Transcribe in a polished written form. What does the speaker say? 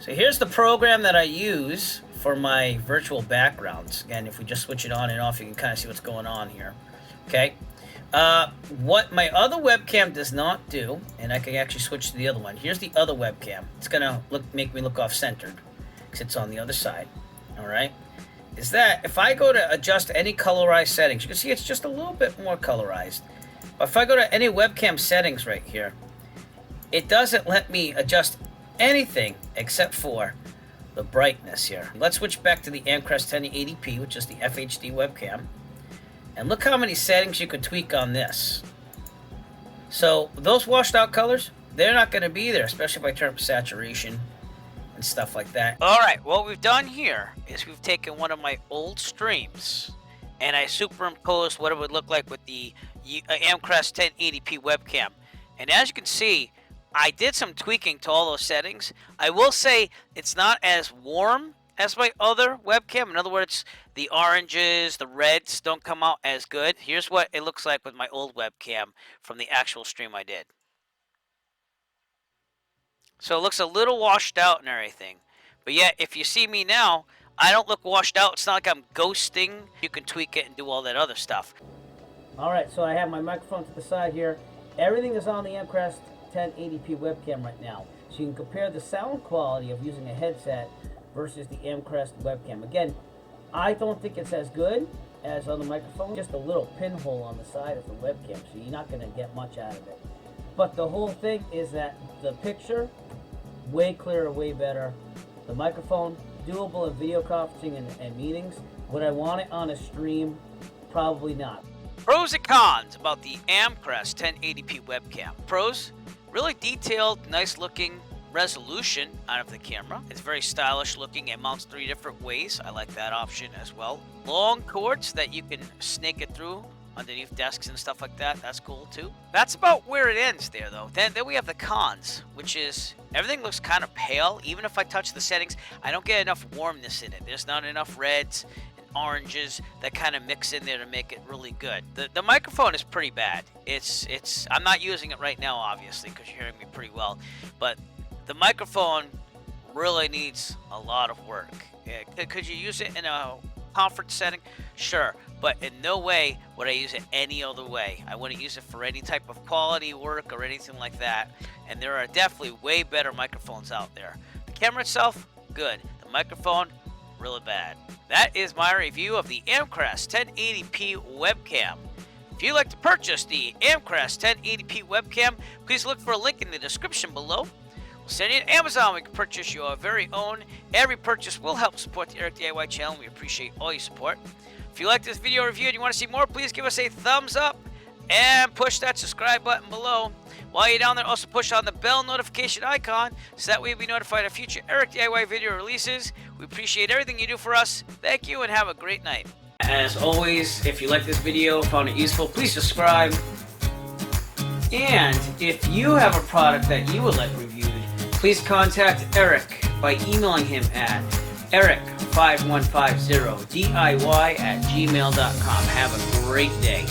So here's the program that I use for my virtual backgrounds. Again, if we just switch it on and off, you can kind of see what's going on here. Okay. What my other webcam does not do, and I can actually switch to the other one. Here's the other webcam. It's gonna make me look off-centered because it's on the other side. All right. Is that if I go to adjust any colorized settings, you can see it's just a little bit more colorized. But if I go to any webcam settings right here, it doesn't let me adjust anything except for the brightness here. Let's switch back to the Amcrest 1080p, which is the FHD webcam. And look how many settings you could tweak on this. So those washed out colors, they're not going to be there, especially if I turn up saturation and stuff like that. All right, what we've done here is we've taken one of my old streams and I superimposed what it would look like with the Amcrest 1080p webcam. And as you can see, I did some tweaking to all those settings. I will say it's not as warm as my other webcam. In other words, the oranges, the reds don't come out as good. Here's what it looks like with my old webcam from the actual stream I did. So it looks a little washed out and everything. But yet, if you see me now, I don't look washed out. It's not like I'm ghosting. You can tweak it and do all that other stuff. All right, so I have my microphone to the side here. Everything is on the Amcrest 1080p webcam right now. So you can compare the sound quality of using a headset versus the Amcrest webcam. Again, I don't think it's as good as on the microphone. Just a little pinhole on the side of the webcam, so you're not going to get much out of it. But the whole thing is that the picture, way clearer, way better. The microphone, doable in video conferencing and meetings. Would I want it on a stream? Probably not. Pros and cons about the Amcrest 1080p webcam. Pros, really detailed, nice looking resolution out of the camera. It's very stylish looking. It mounts 3 different ways. I like that option as well. Long cords that you can snake it through underneath desks and stuff like that. That's cool too. That's about where it ends there though. Then we have the cons, which is everything looks kind of pale. Even if I touch the settings, I don't get enough warmness in it. There's not enough reds and oranges that kind of mix in there to make it really good. The microphone is pretty bad. I'm not using it right now, obviously, because you're hearing me pretty well. But the microphone really needs a lot of work. Could you use it in a conference setting? Sure, but in no way would I use it any other way. I wouldn't use it for any type of quality work or anything like that. And there are definitely way better microphones out there. The camera itself, good. The microphone, really bad. That is my review of the Amcrest 1080p webcam. If you'd like to purchase the Amcrest 1080p webcam, please look for a link in the description below. We'll send you to Amazon. We can purchase your very own. Every purchase will help support the Eric DIY channel. We appreciate all your support. If you like this video review and you want to see more, please give us a thumbs up and push that subscribe button below. While you're down there, also push on the bell notification icon so that way you'll be notified of future Eric DIY video releases. We appreciate everything you do for us. Thank you and have a great night. As always, if you like this video, found it useful, please subscribe. And if you have a product that you would like reviewed, please contact Eric by emailing him at eric5150diy@gmail.com. Have a great day.